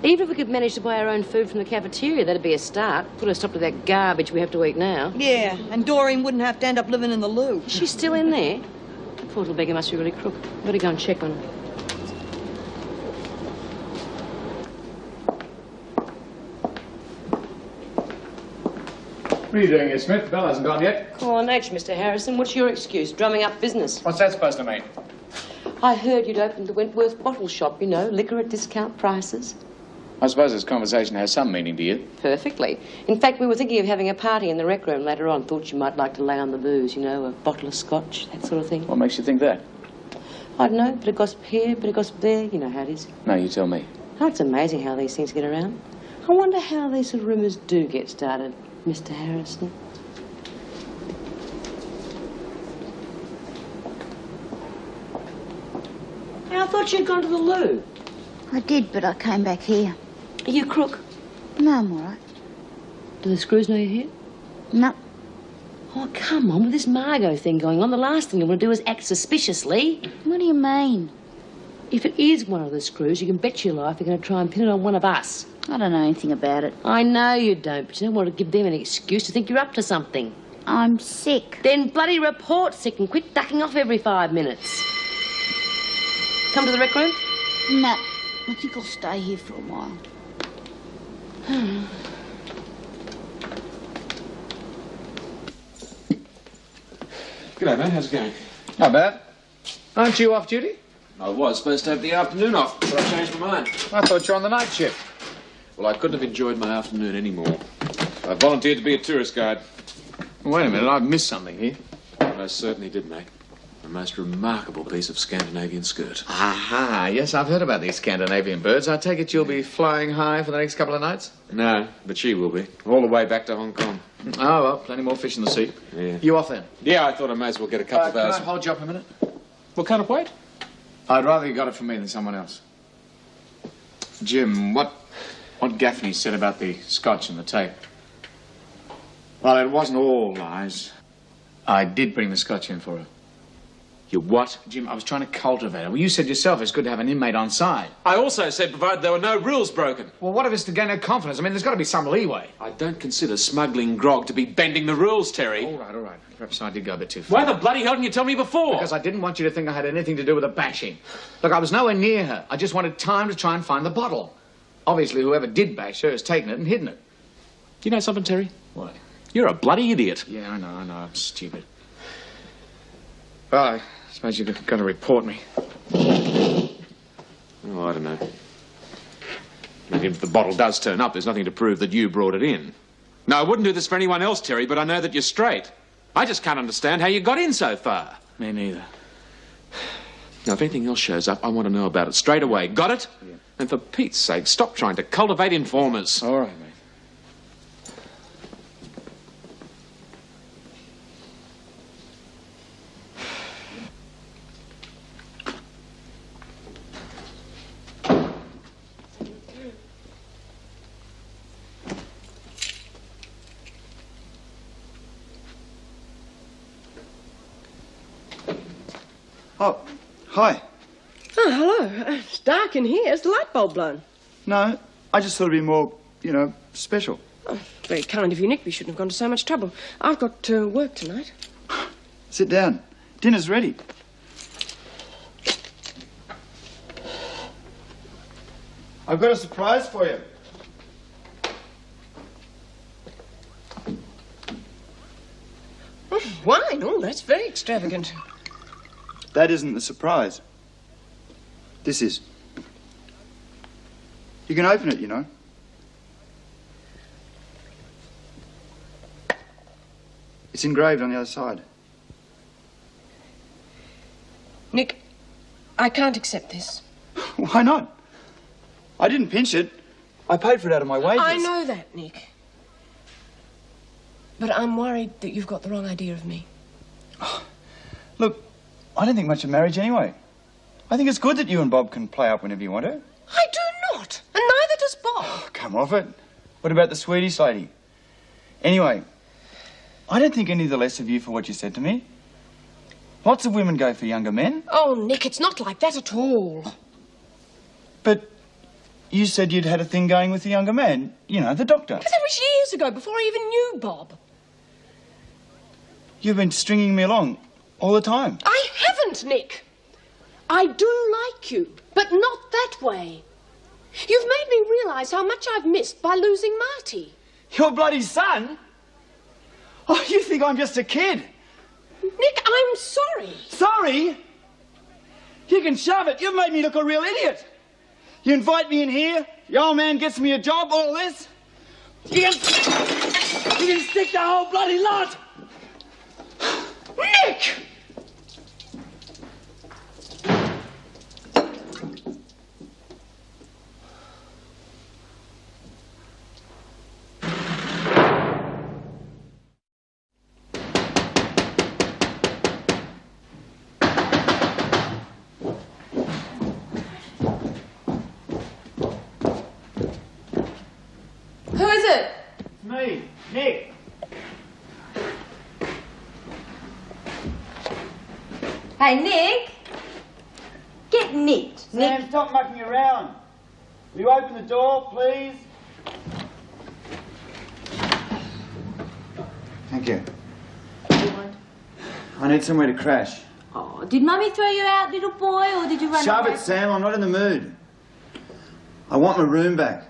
Speaker 6: Even if we could manage to buy our own food from the cafeteria, that'd be a start. Put a stop to that garbage we have to eat now.
Speaker 12: Yeah, and Doreen wouldn't have to end up living in the loo.
Speaker 6: She's still in there. That poor little beggar must be really crook. Better go and check on her.
Speaker 3: What are you doing here, Smith? Bell hasn't gone yet.
Speaker 6: Come on, H, Mr. Harrison. What's your excuse? Drumming up business.
Speaker 3: What's that supposed to mean?
Speaker 6: I heard you'd opened the Wentworth bottle shop, you know, liquor at discount prices.
Speaker 3: I suppose this conversation has some meaning to you.
Speaker 6: Perfectly. In fact, we were thinking of having a party in the rec room later on. Thought you might like to lay on the booze, you know, a bottle of scotch, that sort of thing.
Speaker 3: What makes you think that?
Speaker 6: I don't know, bit of gossip here, bit of gossip there. You know how it is.
Speaker 3: No, you tell me.
Speaker 6: Oh, it's amazing how these things get around. I wonder how these sort of rumours do get started, Mr. Harrison. Hey, I thought you'd gone to the loo.
Speaker 13: I did, but I came back here.
Speaker 6: Are you crook?
Speaker 13: No, I'm all right.
Speaker 6: Do the screws know you're here?
Speaker 13: No.
Speaker 6: Oh, come on, with this Margot thing going on, the last thing you want to do is act suspiciously.
Speaker 13: What do you mean?
Speaker 6: If it is one of the screws, you can bet your life you're going to try and pin it on one of us.
Speaker 13: I don't know anything about it.
Speaker 6: I know you don't, but you don't want to give them an excuse to think you're up to something.
Speaker 13: I'm sick.
Speaker 6: Then bloody report sick and quit ducking off every 5 minutes. Come to the rec room?
Speaker 13: No. I think I'll stay here for a while.
Speaker 4: G'day, mate. How's it going?
Speaker 3: Not bad. Aren't you off duty?
Speaker 4: I was supposed to have the afternoon off, but I changed my mind.
Speaker 3: I thought you were on the night shift.
Speaker 4: Well, I couldn't have enjoyed my afternoon anymore. I volunteered to be a tourist guide.
Speaker 3: Wait a minute, I've missed something here.
Speaker 4: I certainly did, mate. A most remarkable piece of Scandinavian skirt.
Speaker 3: Aha, yes, I've heard about these Scandinavian birds. I take it you'll be flying high for the next couple of nights?
Speaker 4: No, but she will be. All the way back to Hong Kong.
Speaker 3: Oh, well, plenty more fish in the sea.
Speaker 4: Yeah.
Speaker 3: You off then?
Speaker 4: Yeah, I thought I may as well get a couple of hours.
Speaker 3: Can I hold you up a minute?
Speaker 4: What kind of weight?
Speaker 3: I'd rather you got it from me than someone else. Jim, what What Gaffney said about the scotch and the tape. Well, it wasn't all lies. I did bring the scotch in for her.
Speaker 4: You what?
Speaker 3: Jim, I was trying to cultivate her. Well, you said yourself it's good to have an inmate on side.
Speaker 4: I also said provided there were no rules broken.
Speaker 3: Well, what if it's to gain her confidence? I mean, there's got to be some leeway.
Speaker 4: I don't consider smuggling grog to be bending the rules, Terry.
Speaker 3: All right. Perhaps I did go a bit too far.
Speaker 4: Why the bloody hell didn't you tell me before?
Speaker 3: Because I didn't want you to think I had anything to do with the bashing. Look, I was nowhere near her. I just wanted time to try and find the bottle. Obviously, whoever did bash her has taken it and hidden it.
Speaker 4: Do you know something, Terry?
Speaker 3: What?
Speaker 4: You're a bloody idiot.
Speaker 3: Yeah, I know. I'm stupid. Well, I suppose you're going to report me.
Speaker 4: Oh, I don't know. And if the bottle does turn up, there's nothing to prove that you brought it in. No, I wouldn't do this for anyone else, Terry, but I know that you're straight. I just can't understand how you got in so far.
Speaker 3: Me neither.
Speaker 4: Now, if anything else shows up, I want to know about it straight away. Got it?
Speaker 3: Yeah.
Speaker 4: And for Pete's sake, stop trying to cultivate informers.
Speaker 3: All right, mate.
Speaker 8: Oh, hi.
Speaker 16: Oh, hello. It's dark in here. Is the light bulb blown?
Speaker 8: No, I just thought it'd be more, special.
Speaker 16: Oh, very kind of you, Nick. We shouldn't have gone to so much trouble. I've got to work tonight.
Speaker 8: Sit down. Dinner's ready. I've got a surprise for you.
Speaker 16: Wine? Oh, that's very extravagant.
Speaker 8: That isn't the surprise. This is. You can open it, you know. It's engraved on the other side.
Speaker 16: Nick, I can't accept this.
Speaker 8: Why not? I didn't pinch it. I paid for it out of my wages.
Speaker 16: I know that, Nick. But I'm worried that you've got the wrong idea of me.
Speaker 8: Look, I don't think much of marriage anyway. I think it's good that you and Bob can play up whenever you want to.
Speaker 16: I do not. And neither does Bob.
Speaker 8: Oh, come off it. What about the Swedish lady? Anyway, I don't think any the less of you for what you said to me. Lots of women go for younger men.
Speaker 16: Oh, Nick, it's not like that at all.
Speaker 8: But you said you'd had a thing going with the younger man. You know, the doctor.
Speaker 16: But that was years ago, before I even knew Bob.
Speaker 8: You've been stringing me along all the time.
Speaker 16: I haven't, Nick. I do like you, but not that way. You've made me realise how much I've missed by losing Marty.
Speaker 8: Your bloody son? Oh, you think I'm just a kid?
Speaker 16: Nick, I'm sorry.
Speaker 8: Sorry? You can shove it. You've made me look a real idiot. You invite me in here, the old man gets me a job, all this. You can stick the whole bloody lot.
Speaker 16: Nick! Who is it?
Speaker 8: It's me, Nick.
Speaker 5: Hey, Nick. Get nicked.
Speaker 8: Sam, stop mucking around. Will you open the door, please? Thank you. I need somewhere to crash.
Speaker 13: Oh, did Mummy throw you out, little boy, or did you run
Speaker 8: Shove
Speaker 13: away?
Speaker 8: it, Sam. I'm not in the mood. I want my room back.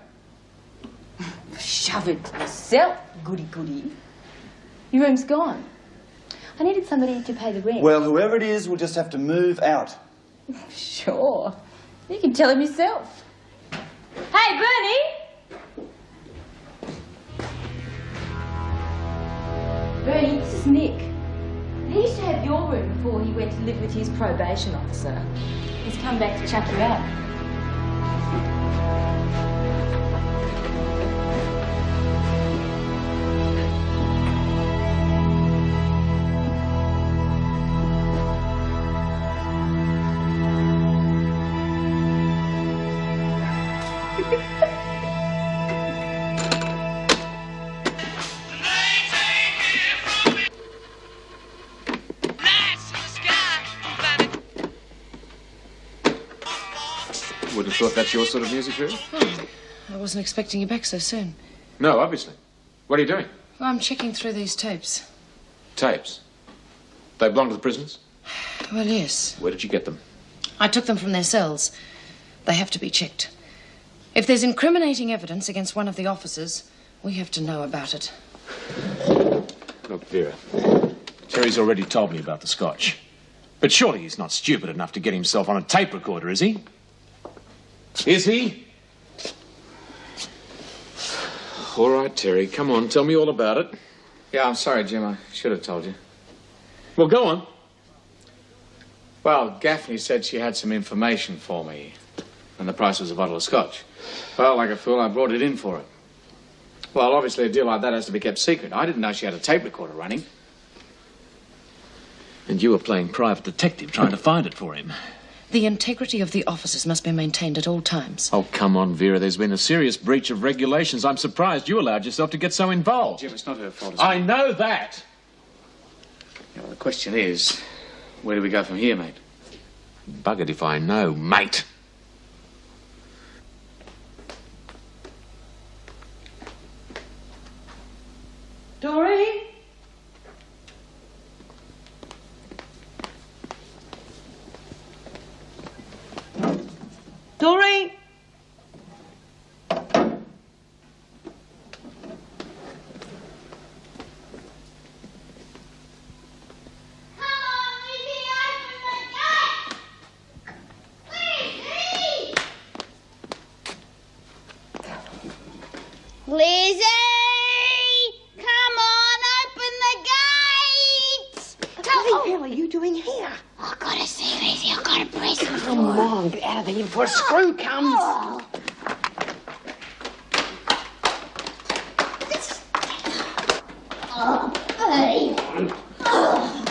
Speaker 9: Shove it yourself, goody-goody. Your room's gone. I needed somebody to pay the rent.
Speaker 8: Well, whoever it is will just have to move out.
Speaker 9: Sure. You can tell him yourself. Hey, Bernie! Bernie, this is Nick. He used to have your room before he went to live with his probation officer. He's come back to chuck you out.
Speaker 4: Would have thought that's your sort of music, Vera.
Speaker 9: Oh, I wasn't expecting you back so soon.
Speaker 4: No, obviously. What are you doing?
Speaker 9: Well, I'm checking through these tapes.
Speaker 4: Tapes? They belong to the prisoners?
Speaker 9: Well, yes.
Speaker 4: Where did you get them?
Speaker 9: I took them from their cells. They have to be checked. If there's incriminating evidence against one of the officers, we have to know about it.
Speaker 10: Look, Vera, Terry's already told me about the scotch. But surely he's not stupid enough to get himself on a tape recorder, is he? Is he?
Speaker 4: All right, Terry, come on, tell me all about it.
Speaker 3: Yeah, I'm sorry, Jim. I should have told you.
Speaker 10: Well, go on.
Speaker 3: Well, Gaffney said she had some information for me. And the price was a bottle of scotch. Well, like a fool, I brought it in for her. Well, obviously a deal like that has to be kept secret. I didn't know she had a tape recorder running.
Speaker 10: And you were playing private detective trying to find it for him.
Speaker 9: The integrity of the officers must be maintained at all times.
Speaker 10: Oh, come on, Vera. There's been a serious breach of regulations. I'm surprised you allowed yourself to get so involved.
Speaker 3: Jim, it's not her fault.
Speaker 10: I know that.
Speaker 3: Yeah, well, the question is, where do we go from here, mate?
Speaker 10: Buggered if I know, mate.
Speaker 11: Doreen? Doreen?
Speaker 13: Lizzie! Come on, open the gates!
Speaker 14: What the hell are you doing here?
Speaker 13: I've got to see Lizzie. I've got a present for
Speaker 14: Come
Speaker 13: her.
Speaker 14: on, get out of there before a screw comes.
Speaker 13: Oh. Oh, hey. Oh.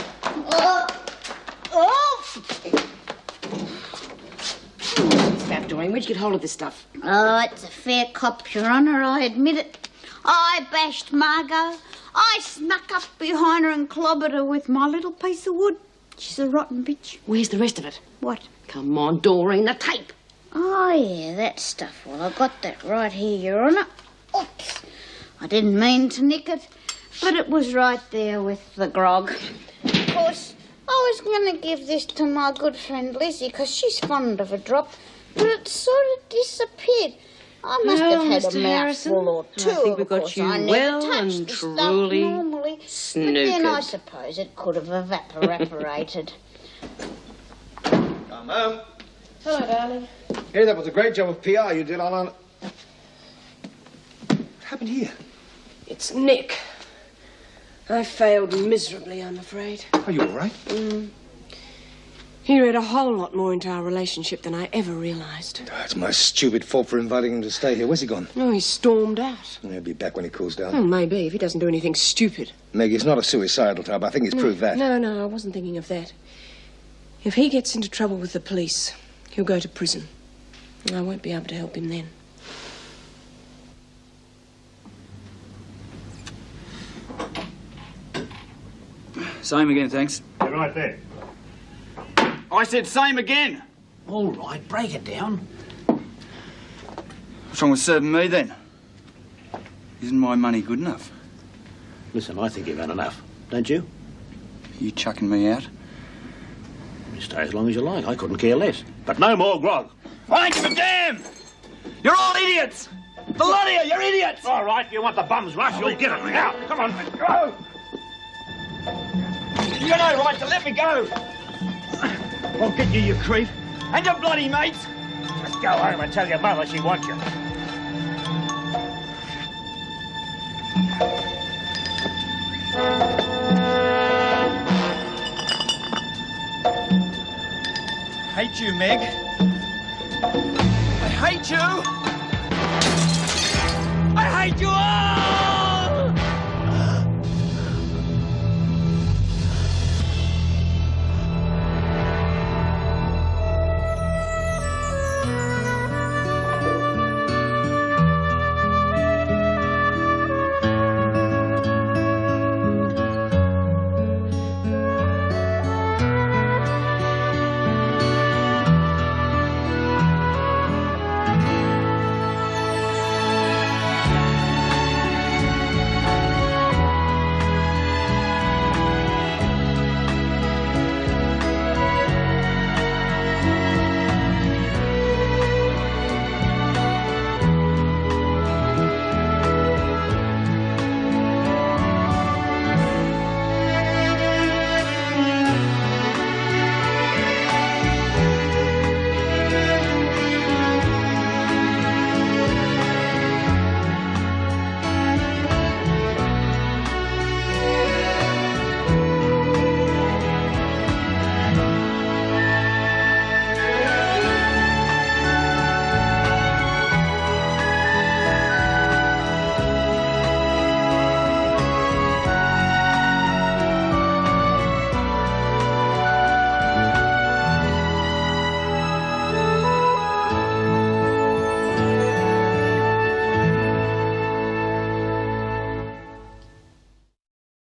Speaker 13: Oh. Oh.
Speaker 14: What's that doing? Where'd you get hold of this stuff?
Speaker 13: Oh, it's a fair cop, Your Honour, I admit it. I bashed Margot. I snuck up behind her and clobbered her with my little piece of wood. She's a rotten bitch.
Speaker 14: Where's the rest of it?
Speaker 13: What?
Speaker 14: Come on, Doreen, the tape.
Speaker 13: Oh, yeah, that stuff. Well, I got that right here, Your Honour. Oops. I didn't mean to nick it, but it was right there with the grog. Of course, I was going to give this to my good friend Lizzie, because she's fond of a drop, but it sort of disappeared. I must have had
Speaker 6: Mr.
Speaker 13: a mouthful or two.
Speaker 6: I think we got
Speaker 13: course.
Speaker 6: you
Speaker 13: I never
Speaker 6: well
Speaker 13: touch
Speaker 6: and
Speaker 13: the stuff
Speaker 6: truly
Speaker 13: normally, but then I
Speaker 6: snookered.
Speaker 13: suppose it could have evaporated.
Speaker 1: Come home.
Speaker 9: Hello, darling.
Speaker 1: Hey, that was a great job of PR you did on... What happened here?
Speaker 15: It's Nick. I failed miserably, I'm afraid.
Speaker 1: Are you all right?
Speaker 15: He read a whole lot more into our relationship than I ever realised.
Speaker 1: Oh, it's my stupid fault for inviting him to stay here. Where's he gone?
Speaker 15: Oh, he stormed out.
Speaker 1: He'll be back when he cools down.
Speaker 15: Oh, maybe, if he doesn't do anything stupid.
Speaker 1: Meg, he's not a suicidal type. I think he's proved that.
Speaker 15: No, I wasn't thinking of that. If he gets into trouble with the police, he'll go to prison. And I won't be able to help him then.
Speaker 8: Same again, thanks.
Speaker 17: You're right there.
Speaker 8: I said same again.
Speaker 17: All right, break it down.
Speaker 8: What's wrong with serving me then? Isn't my money good enough?
Speaker 17: Listen, I think you've had enough, don't you?
Speaker 8: Are you chucking me out?
Speaker 17: You stay as long as you like. I couldn't care less. But no more grog.
Speaker 8: I ain't give a damn! You're all idiots! The lot of you, you're idiots!
Speaker 17: All right, if you want the bum's rush, you'll get it. Now, come on.
Speaker 8: Go! You got no right to let me go! I'll get you, you creep. And your bloody mates!
Speaker 17: Just go home and tell your mother she wants you.
Speaker 8: Hate you, Meg. I hate you! I hate you all!